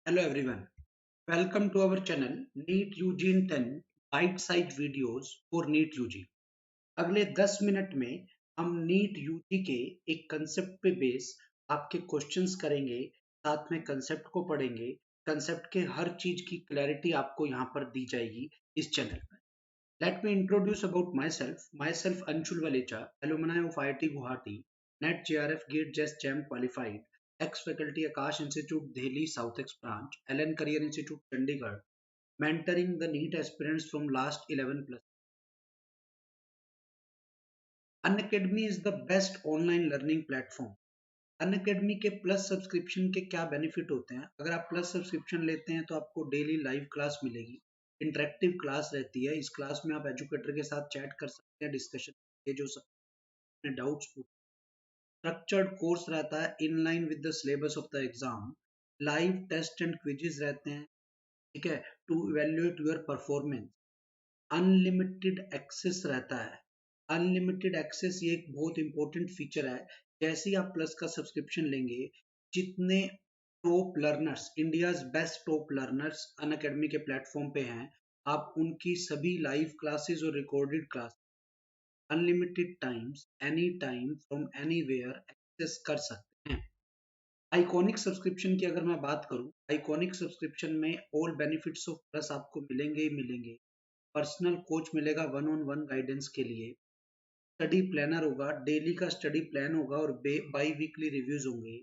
Hello everyone. Welcome to our channel NEET UG in 10 bite size videos for NEET UG। अगले 10 minute में हम NEET UG के एक concept पे base आपके क्वेश्चंस करेंगे, साथ में कंसेप्ट को पढ़ेंगे। कंसेप्ट के हर चीज की क्लैरिटी आपको यहाँ पर दी जाएगी इस चैनल पर। Let me introduce about myself. Myself Anshul Valecha, alumni of IIT Guwahati, NET JRF GATE JES JAM qualified, ex-faculty Akash Institute Delhi South Ex branch, Allen Career Institute Chandigarh, mentoring the NEET aspirants from last 11 plus. Unacademy is the best online learning platform. Unacademy के plus subscription के क्या benefit होते हैं? अगर आप plus subscription लेते हैं तो आपको डेली लाइव क्लास मिलेगी, इंटरेक्टिव क्लास रहती है। इस क्लास में आप एजुकेटर के साथ चैट कर सकते हैं, डिस्कशन ये जो अपने डाउट्स पूछ। स्ट्रक्चर्ड कोर्स रहता है in line with the syllabus of the exam. Live test and quizzes रहते हैं, ठीक है, to evaluate your performance. Unlimited access रहता है। अनलिमिटेड एक्सेस ये एक बहुत इंपॉर्टेंट फीचर है। जैसे ही आप प्लस का सब्सक्रिप्शन लेंगे, जितने top learners, India's best top learners Unacademy के प्लेटफॉर्म पे हैं, आप उनकी सभी लाइव क्लासेस और recorded class unlimited times any time from anywhere access कर सकते हैं। आइकॉनिक सब्सक्रिप्शन की अगर मैं बात करूं, आइकॉनिक सब्सक्रिप्शन में ऑल बेनिफिट्स ऑफ प्लस आपको मिलेंगे ही मिलेंगे। पर्सनल कोच मिलेगा वन ऑन वन गाइडेंस के लिए, स्टडी प्लानर होगा, डेली का स्टडी प्लान होगा और बाई वीकली रिव्यूज होंगे,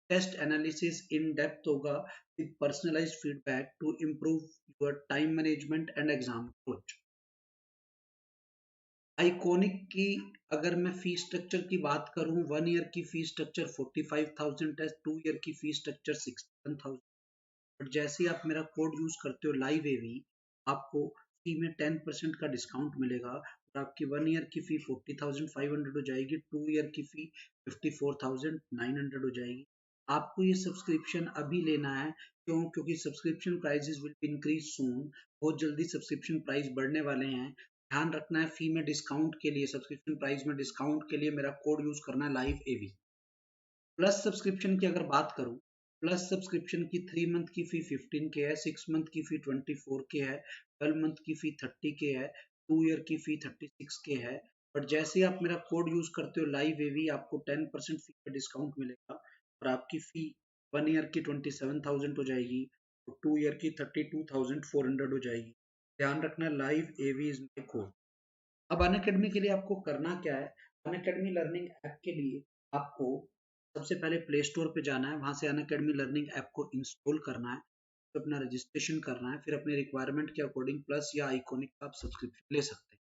टेस्ट एनालिसिस इन डेप्थ होगा with personalised feedback to improve your time management and exam approach. Iconic की अगर मैं फीस स्ट्रक्चर की बात करूं, 1 ईयर की फीस स्ट्रक्चर 45,000 है, 2 ईयर की फीस स्ट्रक्चर 67,000। बट जैसे ही आप मेरा कोड यूज करते हो लाइव एवी, आपको फी में 10% का डिस्काउंट मिलेगा और आपकी 1 ईयर की फी 40,500 हो जाएगी, 2 ईयर की फी 54,900 हो जाएगी। आपको ये सब्सक्रिप्शन अभी लेना है। क्यों? क्योंकि सब्सक्रिप्शन प्राइजेस विल इंक्रीज सून। बहुत जल्दी सब्सक्रिप्शन प्राइस बढ़ने वाले हैं। ध्यान रखना है, फी में डिस्काउंट के लिए, सब्सक्रिप्शन प्राइस में डिस्काउंट के लिए मेरा कोड यूज करना है लाइव एवी। प्लस सब्सक्रिप्शन की अगर बात करूं, प्लस सब्सक्रिप्शन की 3 मंथ की फी 15K है, 6 मंथ की फी 24K है, 12 मंथ की फी 30K है, 2 ईयर की फी 36K है। बट जैसे ही आप मेरा कोड यूज करते हो लाइव एवी, आपको 10% फी का डिस्काउंट मिलेगा और आपकी फी 1 ईयर की 27,000 हो जाएगी और 2 ईयर की 32,400 हो जाएगी। ध्यान रखना, live AV is my code. अब अनअकैडमी के लिए आपको करना क्या है? अनअकैडमी लर्निंग ऐप के लिए आपको सबसे पहले प्ले स्टोर पे जाना है, वहां से अनअकैडमी लर्निंग ऐप को इंस्टॉल करना है, तो अपना रजिस्ट्रेशन करना है, फिर अपने रिक्वायरमेंट के अकॉर्डिंग प्लस या आइकॉनिक का आप सब्सक्रिप्शन ले सकते हैं।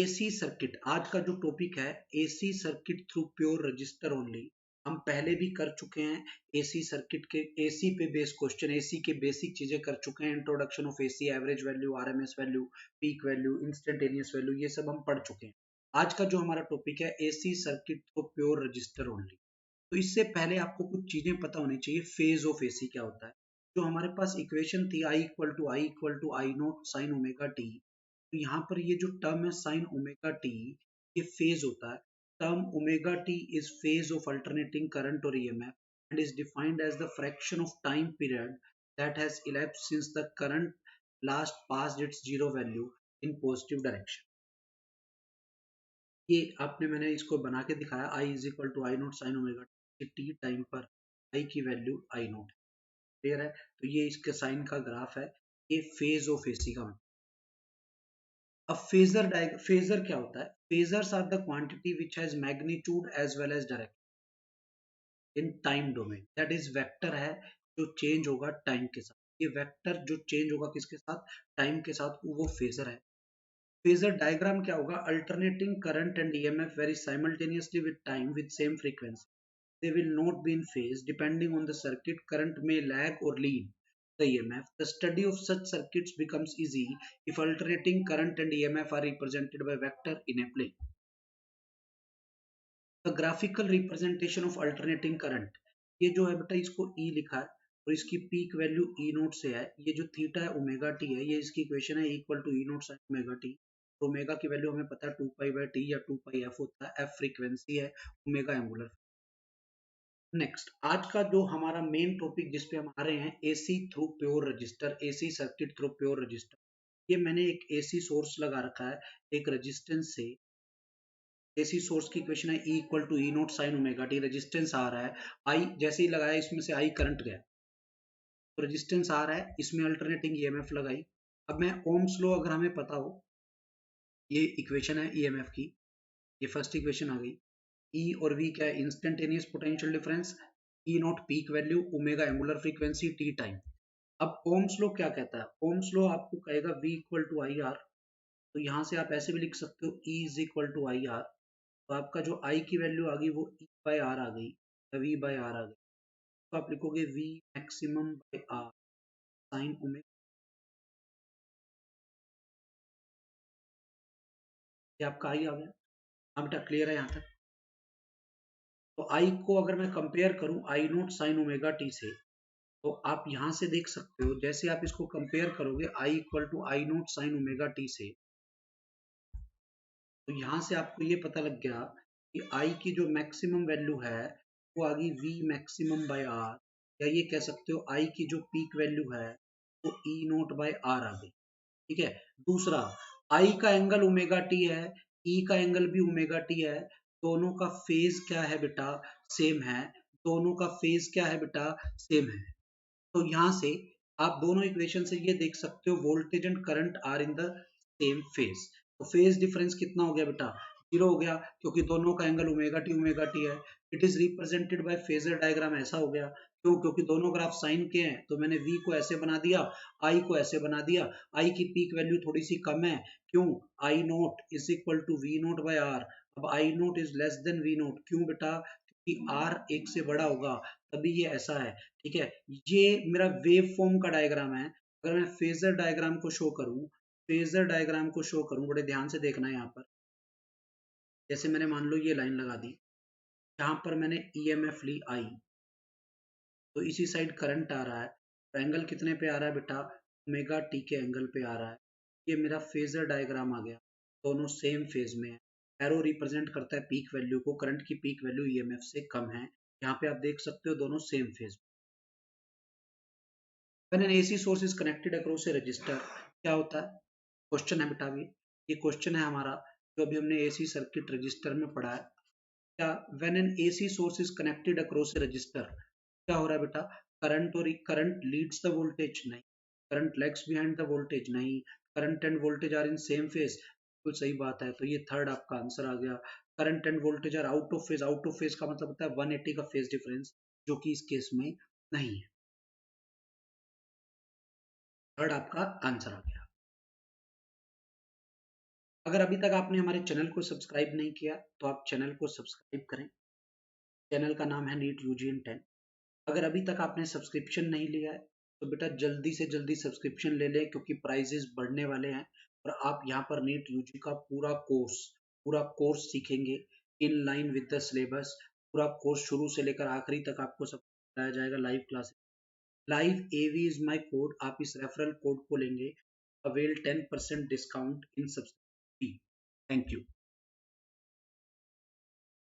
एसी सर्किट आज का जो टॉपिक है, AC circuit through pure resistor only. हम पहले भी कर चुके हैं एसी सर्किट के, एसी पे बेस क्वेश्चन, एसी के बेसिक चीजें कर चुके हैं। Introduction of AC, average value, RMS value, peak value, instantaneous value, ये सब हम पढ़ चुके हैं। आज का जो हमारा टॉपिक है, AC circuit through pure resistor only. तो इससे पहले आपको कुछ चीजें पता होनी चाहिए। फेज ऑफ एसी क्या होता है? जो हमारे पास इक्वेशन थी, आई नोट साइन ओमेगा टी, तो यहाँ पर ये जो टर्म है साइन ओमेगा टी, ये फेज होता है। Term omega T is phase of alternating current और EMF and is defined as the fraction of time period that has elapsed since the current last passed its zero value in positive direction। ये आपने, मैंने इसको बना के दिखाया, I is equal to I naught sine omega t, time पर I की value आई note. Clear है? तो ये इसके साइन का ग्राफ है, ये फेज ऑफ एसी का। अब फेजर क्या होता है? Phasors are the quantity which has magnitude as well as direction in time domain. That is vector है जो चेंज होगा टाइम के साथ। ये वेक्टर जो चेंज होगा किसके साथ? टाइम के साथ, वो फेजर है। फेजर डायग्राम क्या होगा? Alternating current and EMF very simultaneously with time with same frequency. They will not be in phase depending on the circuit. Current may lag or lead the EMF. The study of such circuits becomes easy if alternating current and EMF are represented by vector in a plane. The graphical representation of alternating current, ये जो है बेटा, इसको E लिखा है और इसकी peak value E note से है। ये जो थीटा है ओमेगा टी है, ये इसकी इक्वेशन है equal to E naught sine omega T. Omega की वैल्यू हमें पता है 2 पाई बाय टी या 2 पाई एफ होता है। एफ फ्रीक्वेंसी है, ओमेगा एंगुलर। नेक्स्ट आज का जो हमारा मेन टॉपिक जिसपे हम आ रहे हैं, AC through pure resistor, AC circuit through pure resistor. ये मैंने एक एसी सोर्स लगा रखा है एक रेजिस्टेंस से। एसी सोर्स की इक्वेशन है E equal to E naught sine omega t. Resistance आ रहा है आई, जैसे ही लगाया इसमें से आई करंट गया, तो रेजिस्टेंस आ रहा है, इसमें अल्टरनेटिंग ईएमएफ लगाई। अब मैं ओम्स लॉ अगर हमें पता हो, ये इक्वेशन है ईएमएफ की, ये फर्स्ट इक्वेशन आ गई। ई और वी क्या है, instantaneous potential difference, E naught peak value, omega angular frequency, T time. अब ओम्स लॉ क्या कहता है, ओम्स लॉ आपको कहेगा V equal to I R. तो यहाँ से आप ऐसे भी लिख सकते हो E is equal to I R. तो आपका जो I की वैल्यू आ गई वो E बाई आर आ गई, या V बाई आर आ गई। तो आप लिखोगे V maximum by R sine omega. ये आपका I आ गया। अब बेटा क्लियर है यहाँ तक? तो I को अगर मैं कंपेयर करूँ आई नोट साइन ओमेगा टी से, तो आप यहाँ से देख सकते हो, जैसे आप इसको कंपेयर करोगे I equal to I naught sine omega T से, तो यहाँ से आपको ये पता लग गया कि I की जो मैक्सिमम वैल्यू है वो आ गई V मैक्सिमम बाय आर, या ये कह सकते हो I की जो पीक वैल्यू है वो E नोट बाय आर आ गई। ठीक है। दूसरा, I का एंगल ओमेगा टी है, E का एंगल भी ओमेगा टी है, दोनों का फेज क्या है बेटा, सेम है। दोनों का फेज क्या है बेटा, सेम है। तो यहाँ से आप दोनों इक्वेशन से ये देख सकते हो voltage and current are in the same phase. तो फेज डिफरेंस कितना हो गया बेटा, जीरो हो गया, क्योंकि दोनों का एंगल ओमेगा टी है। It is represented by phasor diagram, ऐसा हो गया क्यों, क्योंकि दोनों ग्राफ साइन के हैं। तो मैंने V को ऐसे बना दिया, I को ऐसे बना दिया। I की पीक वैल्यू थोड़ी सी कम है, क्यों, I naught is equal to V naught by R. अब I naught is less than V naught, क्यों बेटा, क्योंकि आर एक से बड़ा होगा, तभी ये ऐसा है। ठीक है। ये मेरा वेव फॉर्म का डायग्राम है। अगर मैं फेजर डायग्राम को शो करूं, फेजर डायग्राम को शो करूं, बड़े ध्यान से देखना है यहाँ पर। जैसे मैंने मान लो ये लाइन लगा दी, यहाँ पर मैंने ईएमएफ ली आई, तो इसी साइड करंट आ रहा है। तो एंगल कितने पे आ रहा है बेटा, ओमेगा टी के एंगल पे आ रहा है। ये मेरा फेजर डायग्राम आ गया, दोनों सेम फेज में है। एरो रिप्रेजेंट करता है पीक वैल्यू को, करंट की पीक वैल्यू ईएमएफ से कम है। यहाँ पे आप देख सकते हो दोनों same phase. When an AC source is connected across a register, क्या होता है, क्वेश्चन है बेटा। अभी ये क्वेश्चन है हमारा, जो अभी हमने एसी सर्किट रजिस्टर में पढ़ा है। क्या, when an AC source is connected across a resistor, क्या हो रहा है बेटा, करंट और करंट लीड्स द वोल्टेज, नहीं। Current lags behind the voltage, नहीं। Current and voltage are in same phase, बिल्कुल सही बात है। तो ये थर्ड आपका आंसर आ गया। Current and voltage are out of phase, out of phase का मतलब होता है 180 का फेज डिफरेंस, जो कि इस केस में नहीं है। थर्ड आपका आंसर आ गया। अगर अभी तक आपने हमारे चैनल को सब्सक्राइब नहीं किया, तो आप चैनल को सब्सक्राइब करें। चैनल का नाम है नीट यूजी इन 10। अगर अभी तक आपने सब्सक्रिप्शन नहीं लिया है, तो बेटा जल्दी से जल्दी सब्सक्रिप्शन ले लें, क्योंकि प्राइजेस बढ़ने वाले हैं। और आप यहाँ पर नीट यूजी का पूरा कोर्स सीखेंगे in line with the syllabus. पूरा कोर्स शुरू से लेकर आखिरी तक आपको सब बताया जाएगा, live class. Live AV is my code, आप इस रेफरल कोड को लेंगे, avail 10% discount in subscription. Thank you.